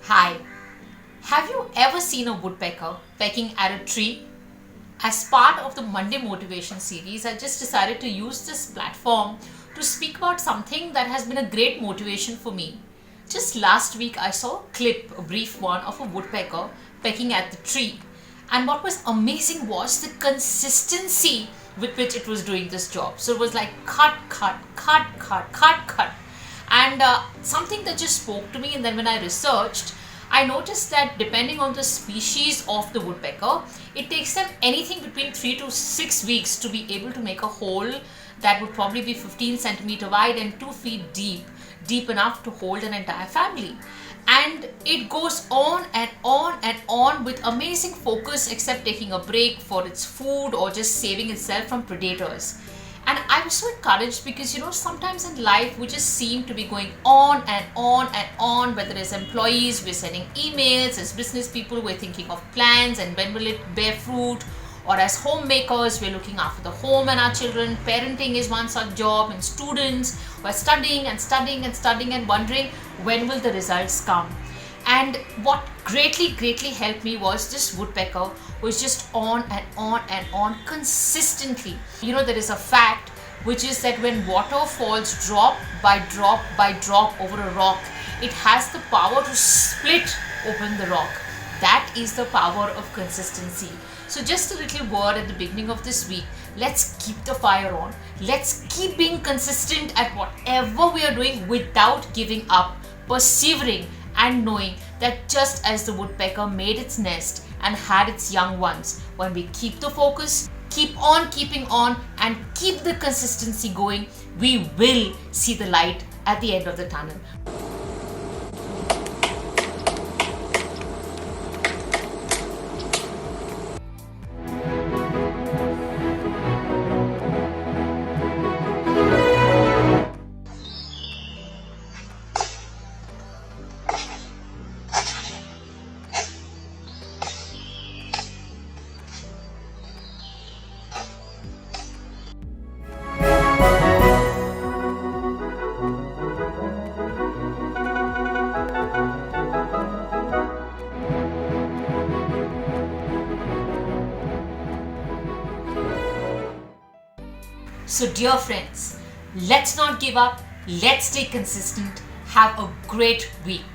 Hi, have you ever seen a woodpecker pecking at a tree? As part of the Monday Motivation series, I just decided to use this platform to speak about something that has been a great motivation for me. Just last week, I saw a brief one of a woodpecker pecking at the tree. And what was amazing was the consistency with which it was doing this job. So it was like cut, cut, cut, cut, cut, cut. And something that just spoke to me, and then when I researched, I noticed that depending on the species of the woodpecker, it takes them anything between 3 to 6 weeks to be able to make a hole that would probably be 15 centimeter wide and 2 feet deep, deep enough to hold an entire family. And it goes on and on and on with amazing focus, except taking a break for its food or just saving itself from predators. And I was so encouraged because sometimes in life we just seem to be going on and on and on. Whether as employees, we're sending emails, as business people, we're thinking of plans and when will it bear fruit, or as homemakers, we're looking after the home and our children. Parenting is one such job, and students were studying and studying and studying and wondering when will the results come. And what greatly helped me was this woodpecker was just on and on and on consistently. There is a fact which is that when water falls drop by drop by drop over a rock, it has the power to split open the rock. That is the power of consistency. So just a little word at the beginning of this week. Let's keep the fire on. Let's keep being consistent at whatever we are doing without giving up, persevering, and knowing that just as the woodpecker made its nest and had its young ones, when we keep the focus, keep on keeping on, and keep the consistency going, we will see the light at the end of the tunnel. So dear friends, let's not give up. Let's stay consistent. Have a great week.